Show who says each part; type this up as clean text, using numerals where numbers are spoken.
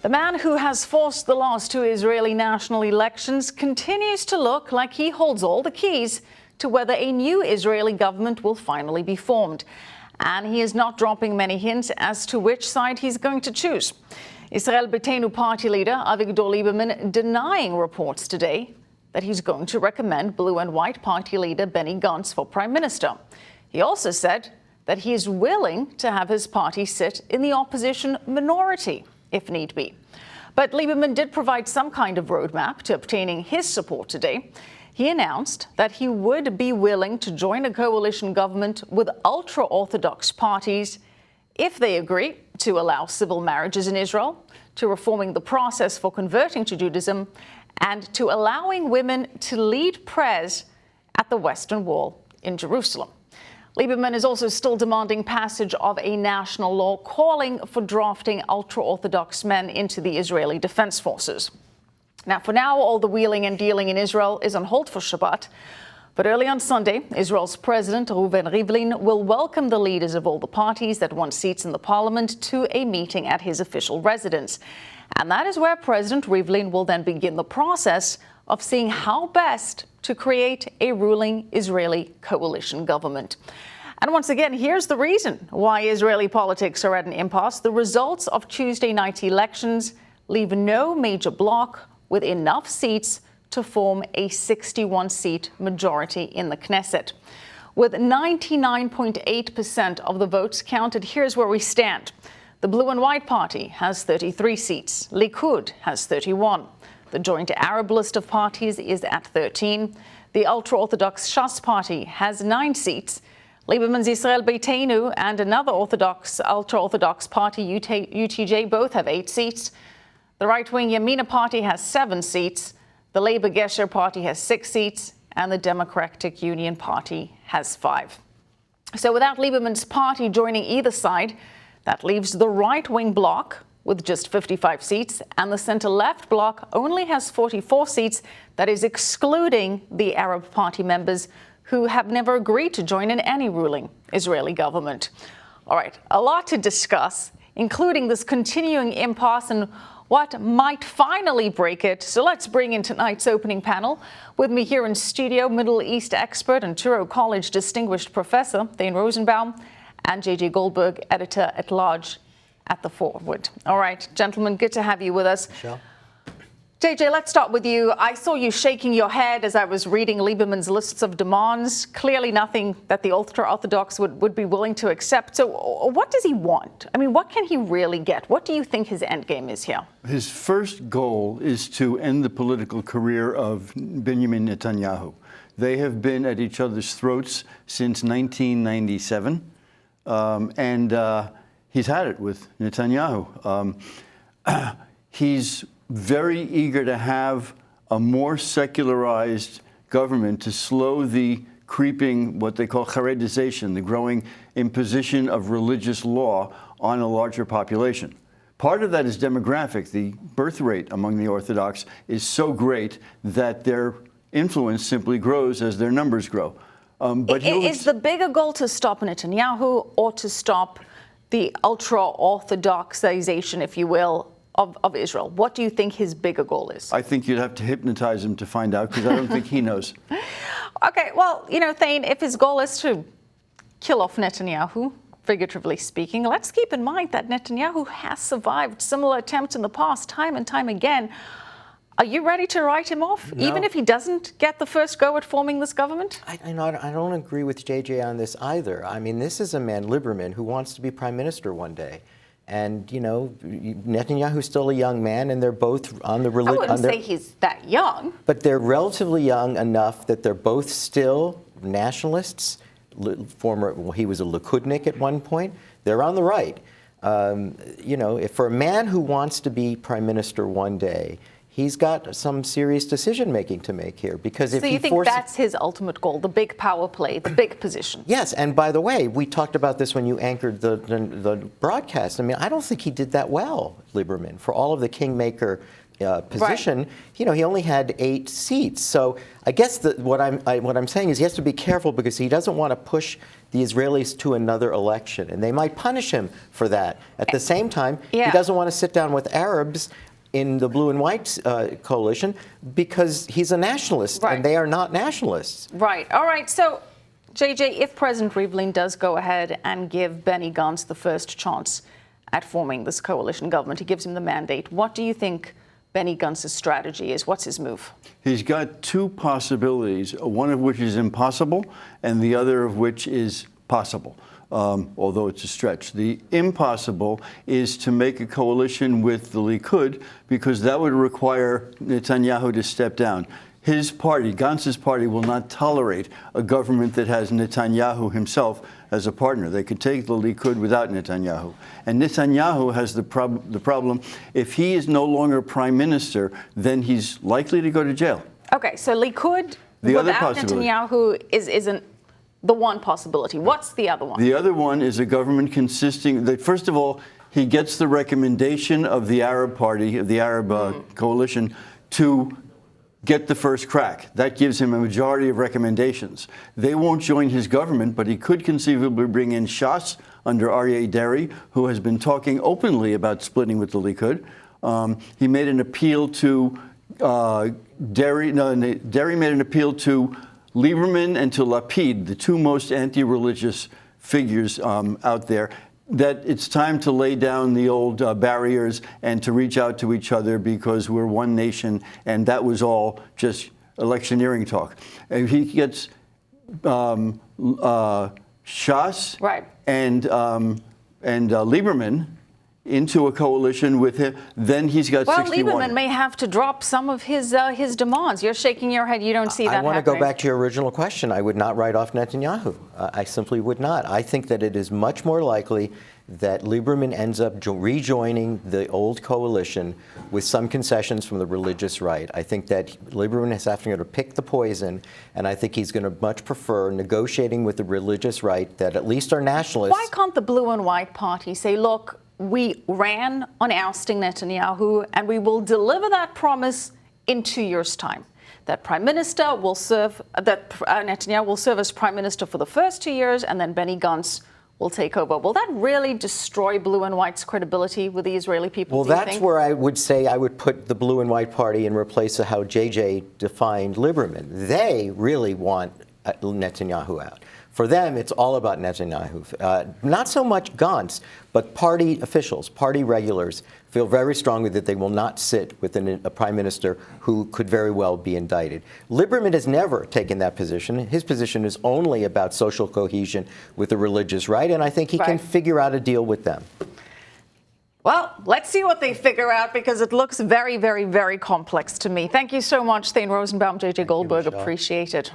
Speaker 1: The man who has forced the loss to Israeli national elections continues to look like he holds all the keys to whether a new Israeli government will finally be formed. And he is not dropping many hints as to which side he's going to choose. Israel Beitenu party leader Avigdor Lieberman denying reports today that he's going to recommend blue and white party leader Benny Gantz for prime minister. He also said that he is willing to have his party sit in the opposition minority if need be. But Lieberman did provide some kind of roadmap to obtaining his support today. He announced that he would be willing to join a coalition government with ultra-Orthodox parties if they agree to allow civil marriages in Israel, to reforming the process for converting to Judaism, and to allowing women to lead prayers at the Western Wall in Jerusalem. Lieberman is also still demanding passage of a national law calling for drafting ultra-Orthodox men into the Israeli Defense Forces. Now, for now, all the wheeling and dealing in Israel is on hold for Shabbat. But early on Sunday, Israel's President Reuven Rivlin will welcome the leaders of all the parties that won seats in the parliament to a meeting at his official residence. And that is where President Rivlin will then begin the process of seeing how best to create a ruling Israeli coalition government. And once again, here's the reason why Israeli politics are at an impasse. The results of Tuesday night's elections leave no major bloc with enough seats to form a 61-seat majority in the Knesset. With 99.8% of the votes counted, here's where we stand. The Blue and White Party has 33 seats. Likud has 31. The Joint Arab list of parties is at 13. The ultra-Orthodox Shas Party has 9 seats. Lieberman's Israel Beitenu and another ultra-Orthodox party, UTJ, both have 8 seats. The right-wing Yamina Party has 7 seats. The Labour Gesher Party has 6 seats. And the Democratic Union Party has 5. So without Lieberman's party joining either side, that leaves the right-wing bloc with just 55 seats, and the center-left bloc only has 44 seats. That is excluding the Arab Party members who have never agreed to join in any ruling Israeli government. All right, a lot to discuss, including this continuing impasse and what might finally break it. So let's bring in tonight's opening panel. With me here in studio, Middle East expert and Touro College distinguished professor Thane Rosenbaum and J.J. Goldberg, editor-at-large at The Forward. All right, gentlemen, good to have you with us.
Speaker 2: Michelle.
Speaker 1: JJ, let's start with you. I saw you shaking your head as I was reading Lieberman's lists of demands. Clearly nothing that the ultra-Orthodox would be willing to accept. So what does he want? I mean, what can he really get? What do you think his endgame is here?
Speaker 3: His first goal is to end the political career of Benjamin Netanyahu. They have been at each other's throats since 1997. He's had it with Netanyahu. He's very eager to have a more secularized government to slow the creeping, what they call Haredization, the growing imposition of religious law on a larger population. Part of that is demographic. The birth rate among the Orthodox is so great that their influence simply grows as their numbers grow.
Speaker 1: Is the bigger goal to stop Netanyahu or to stop the ultra-Orthodoxization, if you will, of Israel? What do you think his bigger goal is?
Speaker 3: I think you'd have to hypnotize him to find out, because I don't think he knows.
Speaker 1: Okay, well, Thane, if his goal is to kill off Netanyahu, figuratively speaking, let's keep in mind that Netanyahu has survived similar attempts in the past, time and time again. Are you ready to write him off, even if he doesn't get the first go at forming this government?
Speaker 2: I don't agree with JJ on this either. I mean, this is a man, Liberman, who wants to be prime minister one day. And, Netanyahu's still a young man, and they're both on the religion.
Speaker 1: I wouldn't say he's that young.
Speaker 2: But they're relatively young enough that they're both still nationalists. He was a Likudnik at one point. They're on the right. If for a man who wants to be prime minister one day, he's got some serious decision-making to make here. Because if
Speaker 1: so you think that's his ultimate goal, the big power play, the big position?
Speaker 2: Yes, and by the way, we talked about this when you anchored the broadcast. I mean, I don't think he did that well, Liberman, for all of the Kingmaker position.
Speaker 1: Right.
Speaker 2: You know, he only had 8 seats. So I guess what I'm saying is he has to be careful because he doesn't want to push the Israelis to another election, and they might punish him for that. At the same time, he doesn't want to sit down with Arabs in the blue and white coalition because he's a nationalist, and they are not nationalists.
Speaker 1: Right. All right. So, JJ, if President Rivlin does go ahead and give Benny Gantz the first chance at forming this coalition government, he gives him the mandate, what do you think Benny Gantz's strategy is? What's his move?
Speaker 3: He's got 2 possibilities, one of which is impossible and the other of which is possible, although it's a stretch. The impossible is to make a coalition with the Likud because that would require Netanyahu to step down. His party, Gantz's party, will not tolerate a government that has Netanyahu himself as a partner. They could take the Likud without Netanyahu. And Netanyahu has the problem, if he is no longer prime minister, then he's likely to go to jail.
Speaker 1: Okay, so Likud without Netanyahu isn't the one possibility. What's the other one?
Speaker 3: The other one is a government consisting, that first of all, he gets the recommendation of the Arab party, of the Arab coalition, to get the first crack. That gives him a majority of recommendations. They won't join his government, but he could conceivably bring in Shas under Aryeh Deri, who has been talking openly about splitting with the Likud. He made an appeal to Deri made an appeal to Liberman and to Lapid, the 2 most anti-religious figures out there, that it's time to lay down the old barriers and to reach out to each other because we're one nation, and that was all just electioneering talk. If he gets Shas and Liberman into a coalition with him, then he's got 61.
Speaker 1: Well, Liberman may have to drop some of his demands. You're shaking your head. You don't see that happening.
Speaker 2: I want to go back to your original question. I would not write off Netanyahu. I simply would not. I think that it is much more likely that Liberman ends up rejoining the old coalition with some concessions from the religious right. I think that Liberman is having to pick the poison, and I think he's going to much prefer negotiating with the religious right that at least are nationalists.
Speaker 1: Why can't the blue and white party say, look, we ran on ousting Netanyahu, and we will deliver that promise in 2 years' time. That Netanyahu will serve as prime minister for the first 2 years, and then Benny Gantz will take over. Will that really destroy blue and white's credibility with the Israeli people?
Speaker 2: Well, that's where I would say I would put the blue and white party in replace of how JJ defined Liberman. They really want Netanyahu out. For them, it's all about Netanyahu. Not so much Gantz, but party officials, party regulars feel very strongly that they will not sit with a prime minister who could very well be indicted. Liberman has never taken that position. His position is only about social cohesion with the religious right, and I think he can figure out a deal with them.
Speaker 1: Well, let's see what they figure out, because it looks very, very, very complex to me. Thank you so much, Thane Rosenbaum, JJ Goldberg. Appreciate it.